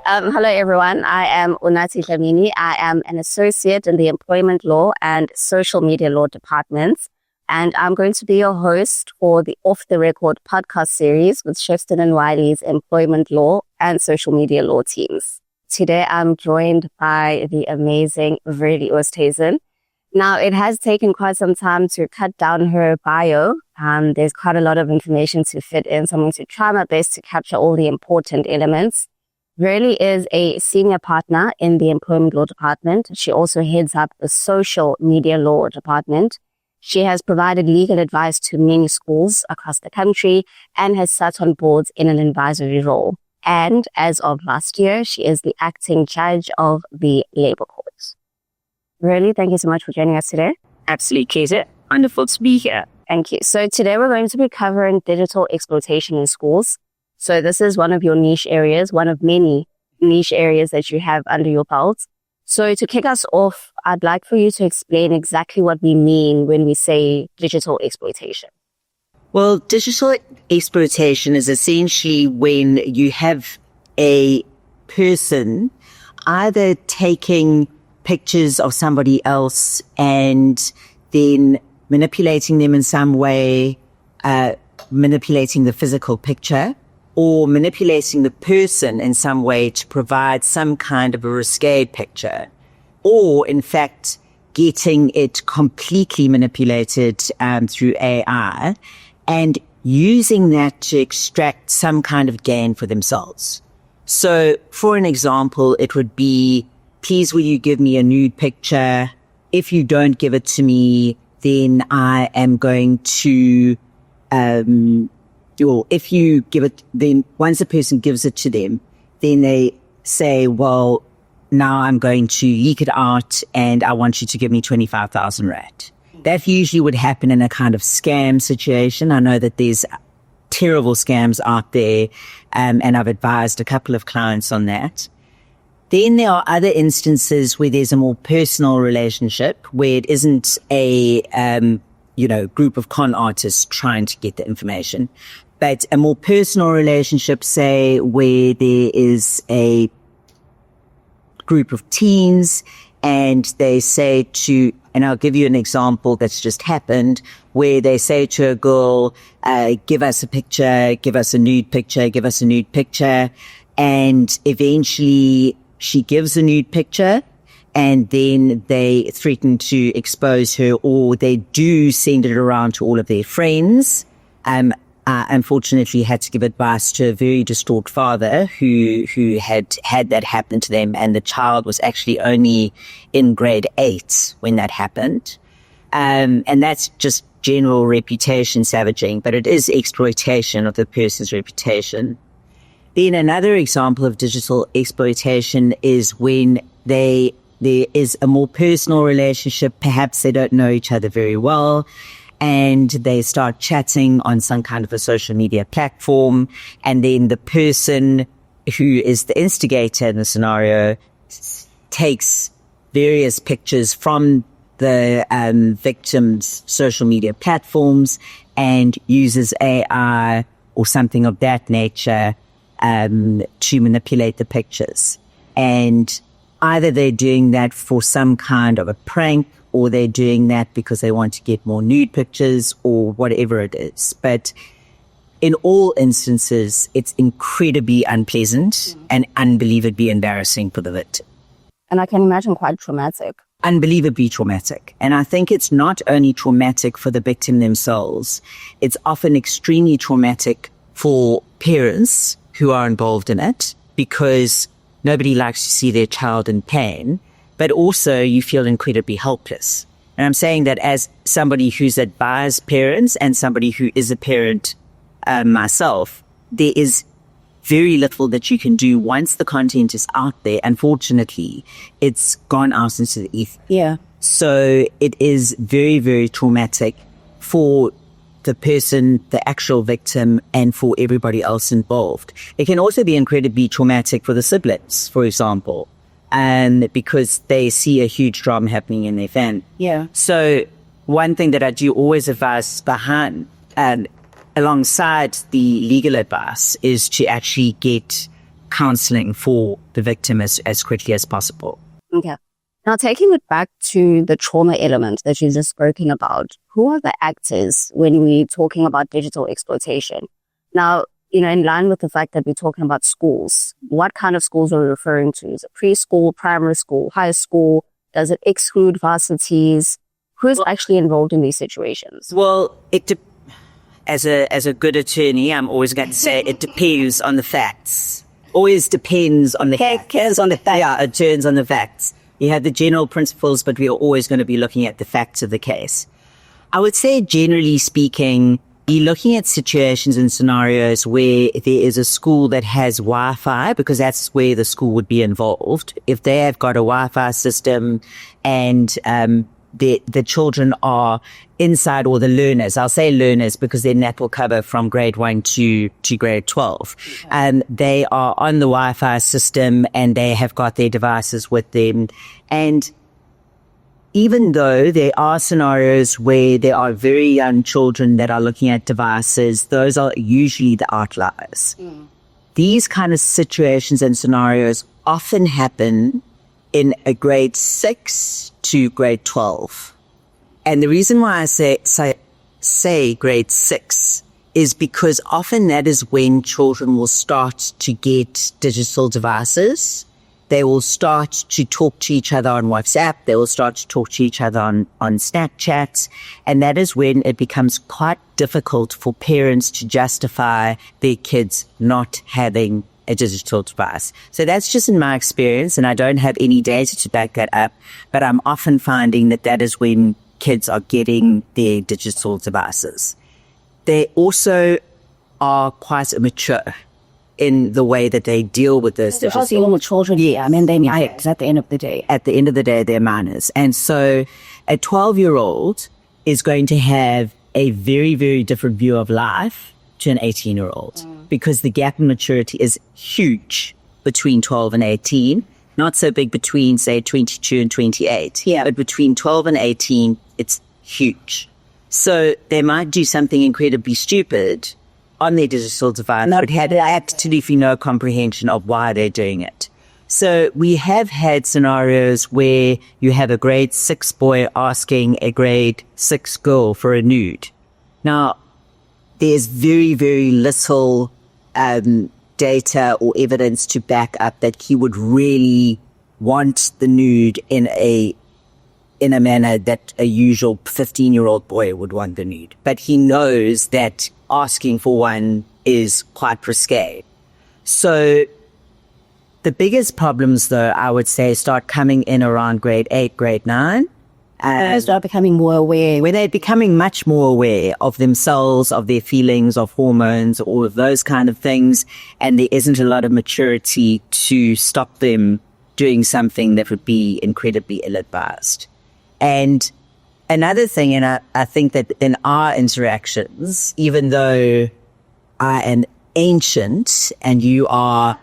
Hello, everyone. I am Unati Dlamini. I am an associate in the Employment Law and Social Media Law departments, and I'm going to be your host for the Off the Record podcast series with Shefton and Wiley's Employment Law and Social Media Law teams. Today, I'm joined by the amazing Verdi Oosthuizen. Now, it has taken quite some time to cut down her bio. There's quite a lot of information to fit in, so I'm going to try my best to capture all the important elements. Verdi is a senior partner in the Employment Law Department. She also heads up the Social Media Law Department. She has provided legal advice to many schools across the country and has sat on boards in an advisory role. And as of last year, she is the acting judge of the Labour Courts. Verdi, thank you so much for joining us today. Absolutely, Kate. Wonderful to be here. Thank you. So today we're going to be covering digital exploitation in schools. So this is one of your niche areas, one of many niche areas that you have under your belt. So to kick us off, I'd like for you to explain exactly what we mean when we say digital exploitation. Well, digital exploitation is essentially when you have a person either taking pictures of somebody else and then manipulating them in some way, manipulating the physical picture, or manipulating the person in some way to provide some kind of a risque picture, or in fact, getting it completely manipulated through AI and using that to extract some kind of gain for themselves. So, for an example, it would be, please will you give me a nude picture? If you don't give it to me, then I am going to or if you give it, then once a person gives it to them, then they say, well, now I'm going to leak it out and I want you to give me 25,000 rand. That usually would happen in a kind of scam situation. I know that there's terrible scams out there, and I've advised a couple of clients on that. Then there are other instances where there's a more personal relationship, where it isn't a, group of con artists trying to get the information, but a more personal relationship, say, where there is a group of teens and they say to, and I'll give you an example that's just happened, where they say to a girl, give us a picture, give us a nude picture, give us a nude picture. And eventually she gives a nude picture and then they threaten to expose her, or they do send it around to all of their friends. Unfortunately had to give advice to a very distraught father who had that happen to them, and the child was actually only in grade 8 when that happened. And that's just general reputation savaging, but it is exploitation of the person's reputation. Then another example of digital exploitation is when there is a more personal relationship. Perhaps they don't know each other very well, and they start chatting on some kind of a social media platform, and then the person who is the instigator in the scenario takes various pictures from the victim's social media platforms and uses AI or something of that nature to manipulate the pictures. And either they're doing that for some kind of a prank, or they're doing that because they want to get more nude pictures, or whatever it is. But in all instances, it's incredibly unpleasant and unbelievably embarrassing for the victim. And I can imagine quite traumatic. Unbelievably traumatic. And I think it's not only traumatic for the victim themselves, it's often extremely traumatic for parents who are involved in it, because nobody likes to see their child in pain. But also you feel incredibly helpless. And I'm saying that as somebody who's advised parents and somebody who is a parent myself, there is very little that you can do once the content is out there. Unfortunately, it's gone out into the ether. Yeah. So it is very, very traumatic for the person, the actual victim, and for everybody else involved. It can also be incredibly traumatic for the siblings, for example. And because they see a huge drama happening in their family. Yeah. So one thing that I do always advise behind and alongside the legal advice is to actually get counseling for the victim as quickly as possible. Okay. Now, taking it back to the trauma element that you just spoken about, who are the actors when we're talking about digital exploitation? Now, in line with the fact that we're talking about schools, what kind of schools are we referring to? Is it preschool, primary school, high school? Does it exclude varsities? Who's actually involved in these situations? Well, as a good attorney, I'm always going to say it depends on the facts. Always depends on the facts. Yeah, it turns on the facts. You have the general principles, but we are always going to be looking at the facts of the case. I would say, generally speaking, you're looking at situations and scenarios where there is a school that has Wi-Fi, because that's where the school would be involved. If they have got a Wi-Fi system and the children are inside, or the learners, I'll say learners because then that will cover from grade 1 to grade 12. They are on the Wi-Fi system and they have got their devices with them. And even though there are scenarios where there are very young children that are looking at devices, those are usually the outliers. These kind of situations and scenarios often happen in a grade 6 to grade 12. And the reason why I say grade 6 is because often that is when children will start to get digital devices. They will start to talk to each other on WhatsApp. They will start to talk to each other on Snapchat. And that is when it becomes quite difficult for parents to justify their kids not having a digital device. So that's just in my experience, and I don't have any data to back that up, but I'm often finding that is when kids are getting their digital devices. They also are quite immature in the way that they deal with those Because dealing with children, I mean, they're minors at the end of the day. At the end of the day, they're minors. And so a 12-year-old is going to have a very, very different view of life to an 18-year-old because the gap in maturity is huge between 12 and 18. Not so big between, say, 22 and 28. But between 12 and 18, it's huge. So they might do something incredibly stupid on their digital device, but had absolutely no comprehension of why they're doing it. So we have had scenarios where you have a grade 6 boy asking a grade 6 girl for a nude. Now, there's very, very little data or evidence to back up that he would really want the nude in a manner that a usual 15-year-old boy would want the nude. But he knows that asking for one is quite risque. So the biggest problems, though, I would say, start coming in around grade 8, grade 9. They start becoming more aware. Where they're becoming much more aware of themselves, of their feelings, of hormones, all of those kind of things. And there isn't a lot of maturity to stop them doing something that would be incredibly ill-advised. And another thing, and I think that in our interactions, even though I am ancient and you are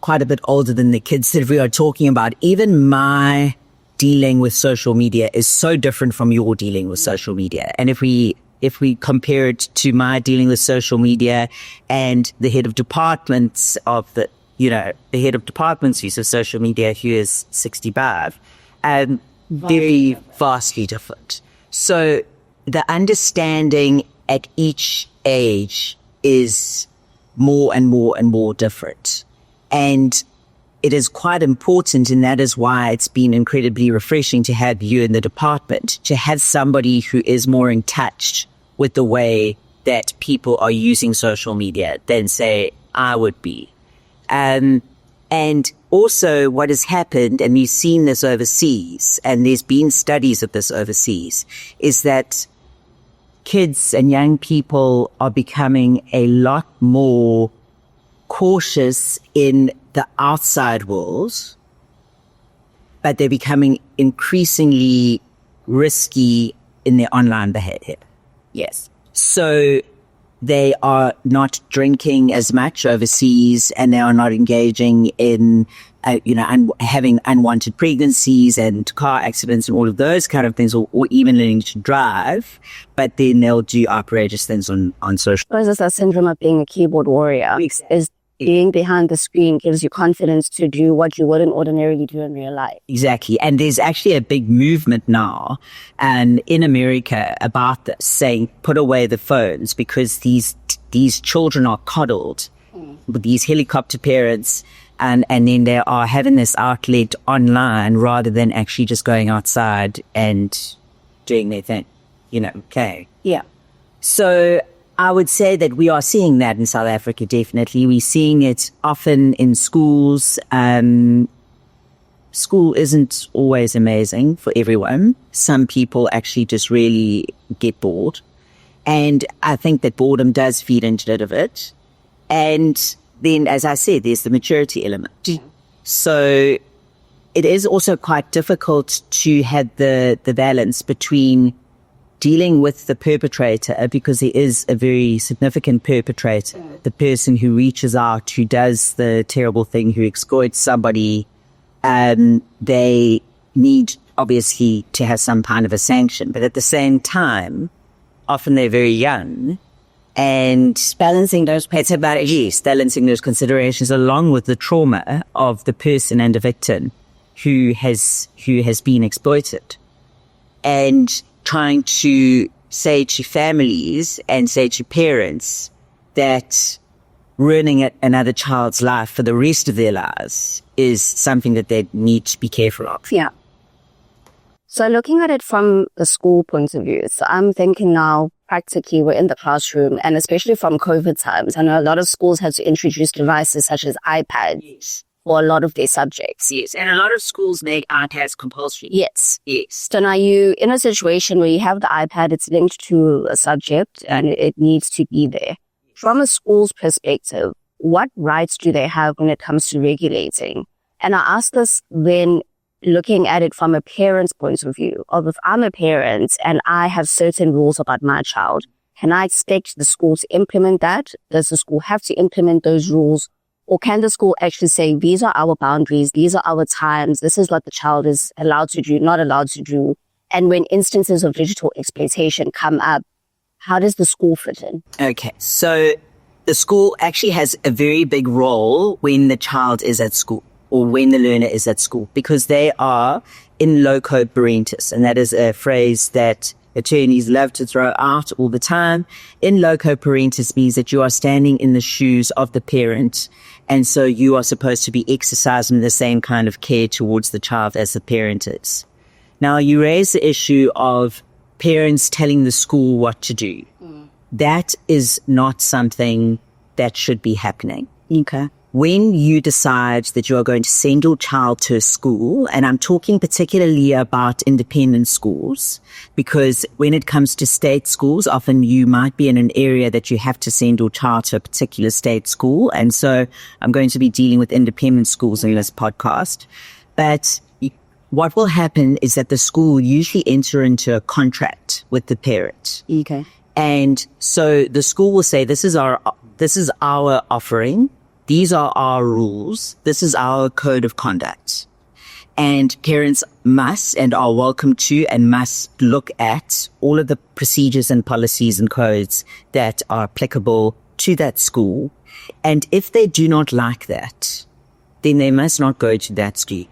quite a bit older than the kids that we are talking about, even my dealing with social media is so different from your dealing with social media. And if we compare it to my dealing with social media and the head of departments of the head of department's use of social media, who is 65, very vastly different. So the understanding at each age is more and more and more different. And it is quite important, and that is why it's been incredibly refreshing to have you in the department, to have somebody who is more in touch with the way that people are using social media than, say, I would be. And also what has happened, and we've seen this overseas, and there's been studies of this overseas, is that kids and young people are becoming a lot more cautious in the outside world, but they're becoming increasingly risky in their online behavior. Yes. So they are not drinking as much overseas, and they are not engaging in, having unwanted pregnancies and car accidents and all of those kind of things, or even learning to drive. But then they'll do outrageous things on social. What is this, that syndrome of being a keyboard warrior? being behind the screen gives you confidence to do what you wouldn't ordinarily do in real life. Exactly. And there's actually a big movement now in America about this, saying put away the phones because these children are coddled with these helicopter parents and then they are having this outlet online rather than actually just going outside and doing their thing, okay. Yeah. So I would say that we are seeing that in South Africa, definitely. We're seeing it often in schools. School isn't always amazing for everyone. Some people actually just really get bored. And I think that boredom does feed into it a bit. And then, as I said, there's the maturity element. So it is also quite difficult to have the balance between dealing with the perpetrator, because he is a very significant perpetrator, the person who reaches out, who does the terrible thing, who exploits somebody. They need, obviously, to have some kind of a sanction. But at the same time, often they're very young. And balancing those considerations along with the trauma of the person and the victim who has been exploited. And trying to say to families and say to parents that ruining another child's life for the rest of their lives is something that they need to be careful of. Yeah. So looking at it from the school point of view, so I'm thinking now practically we're in the classroom, and especially from COVID times, I know a lot of schools had to introduce devices such as iPads for a lot of their subjects. Yes, and a lot of schools make iPads compulsory. Yes. Yes. So now you in a situation where you have the iPad, it's linked to a subject and it needs to be there. From a school's perspective, what rights do they have when it comes to regulating? And I ask this then looking at it from a parent's point of view, of if I'm a parent and I have certain rules about my child, can I expect the school to implement that? Does the school have to implement those rules? Or can the school actually say, these are our boundaries, these are our times, this is what the child is allowed to do, not allowed to do? And when instances of digital exploitation come up, how does the school fit in? Okay, so the school actually has a very big role when the child is at school or when the learner is at school, because they are in loco parentis. And that is a phrase that attorneys love to throw out all the time. In loco parentis means that you are standing in the shoes of the parent. And so you are supposed to be exercising the same kind of care towards the child as the parent is. Now, you raise the issue of parents telling the school what to do. That is not something that should be happening. Okay. When you decide that you are going to send your child to a school, and I'm talking particularly about independent schools, because when it comes to state schools, often you might be in an area that you have to send your child to a particular state school. And so I'm going to be dealing with independent schools in this podcast. But what will happen is that the school will usually enter into a contract with the parent. Okay. And so the school will say, this is our offering. These are our rules. This is our code of conduct. And parents must and are welcome to and must look at all of the procedures and policies and codes that are applicable to that school. And if they do not like that, then they must not go to that school.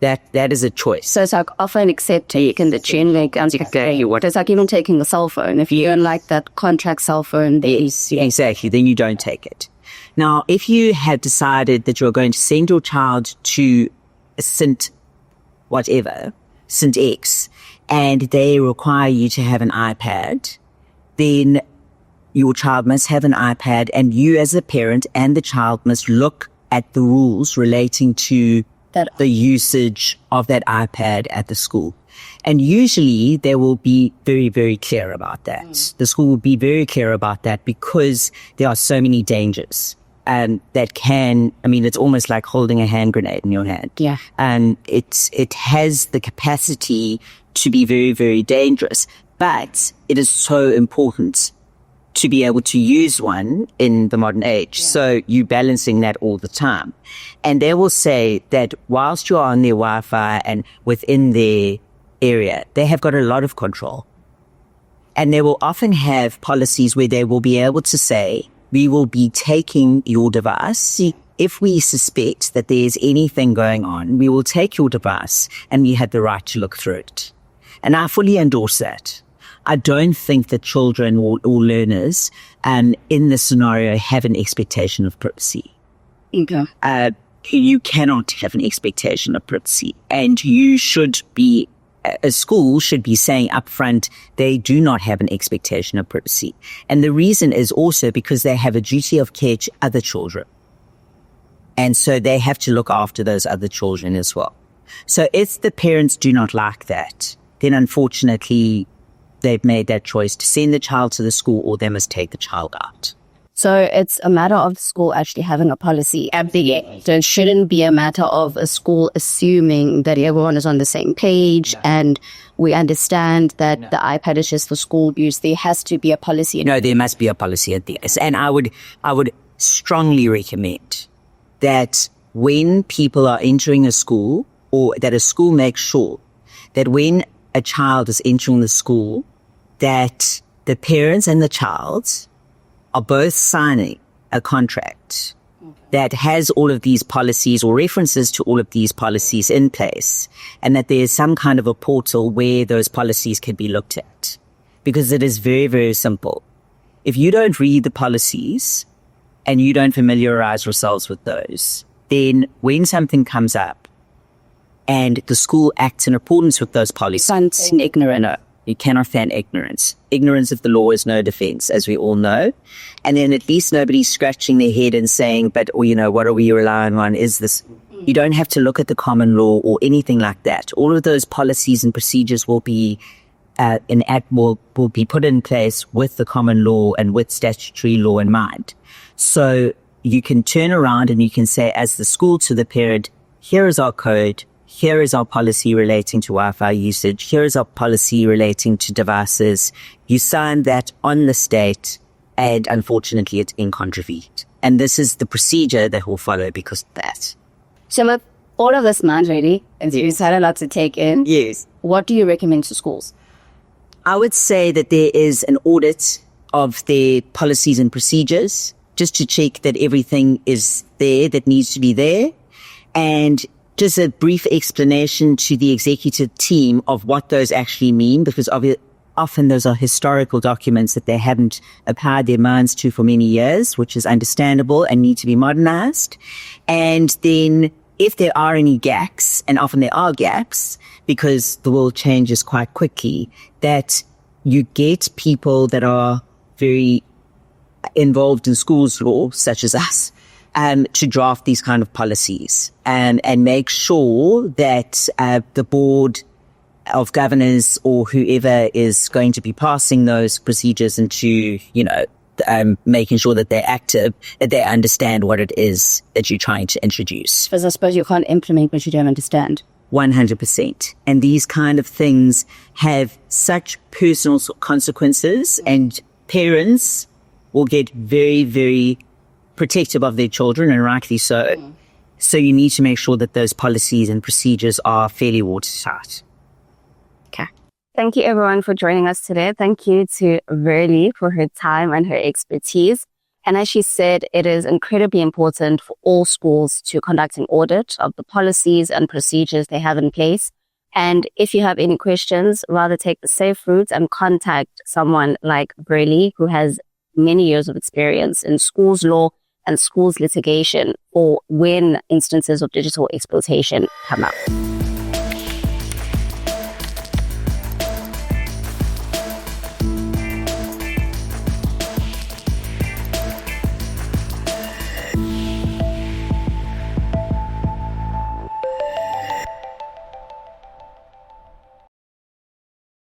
That is a choice. So it's like often accept taking the chain link and it's like even taking a cell phone. If you don't like that contract cell phone, exactly, then you don't take it. Now, if you have decided that you're going to send your child to St. X, and they require you to have an iPad, then your child must have an iPad, and you as a parent and the child must look at the rules relating to the usage of that iPad at the school. And usually they will be very, very clear about that. The school will be very clear about that because there are so many dangers. And that it's almost like holding a hand grenade in your hand. Yeah. And it has the capacity to be very, very dangerous. But it is so important to be able to use one in the modern age. Yeah. So you're balancing that all the time. And they will say that whilst you're on their Wi-Fi and within their area, they have got a lot of control. And they will often have policies where they will be able to say, we will be taking your device. If we suspect that there's anything going on, we will take your device and we have the right to look through it. And I fully endorse that. I don't think that children or learners in this scenario have an expectation of privacy. Okay. You cannot have an expectation of privacy. And you should be, a school should be saying upfront, they do not have an expectation of privacy. And the reason is also because they have a duty of care to other children. And so they have to look after those other children as well. So if the parents do not like that, then unfortunately, they've made that choice to send the child to the school or they must take the child out. So it's a matter of the school actually having a policy. So it shouldn't be a matter of a school assuming that everyone is on the same page and we understand that the iPad is just for school use. There has to be a policy. No, there must be a policy at this. And I would strongly recommend that when people are entering a school, or that a school makes sure that when a child is entering the school, that the parents and the child are both signing a contract that has all of these policies or references to all of these policies in place, and that there is some kind of a portal where those policies can be looked at. Because it is very, very simple. If you don't read the policies and you don't familiarize yourselves with those, then when something comes up and the school acts in accordance with those policies, Ignorant. you cannot feign ignorance. Ignorance of the law is no defense, as we all know. And then at least nobody's scratching their head and saying, but, what are we relying on? Is this? You don't have to look at the common law or anything like that. All of those policies and procedures will be will be put in place with the common law and with statutory law in mind. So you can turn around and you can say, as the school to the parent, here is our code. Here is our policy relating to Wi-Fi usage. Here is our policy relating to devices. You sign that on the state, and unfortunately, it's incontroverted. And this is the procedure that we'll follow because of that. So with all of this already, and you've had a lot to take in. Yes. What do you recommend to schools? I would say that there is an audit of their policies and procedures, just to check that everything is there that needs to be there. And just a brief explanation to the executive team of what those actually mean, because often those are historical documents that they haven't applied their minds to for many years, which is understandable and need to be modernized. And then if there are any gaps, and often there are gaps because the world changes quite quickly, that you get people that are very involved in schools law, such as us, to draft these kind of policies and make sure that the board of governors or whoever is going to be passing those procedures into, making sure that they're active, that they understand what it is that you're trying to introduce. Because I suppose you can't implement what you don't understand. 100%. And these kind of things have such personal consequences, and parents will get very, very protective of their children, and rightly so. So you need to make sure that those policies and procedures are fairly watertight. Okay. Thank you everyone for joining us today. Thank you to Verly for her time and her expertise. And as she said, it is incredibly important for all schools to conduct an audit of the policies and procedures they have in place. And if you have any questions, rather take the safe route and contact someone like Verly, who has many years of experience in schools law and schools litigation, or when instances of digital exploitation come up.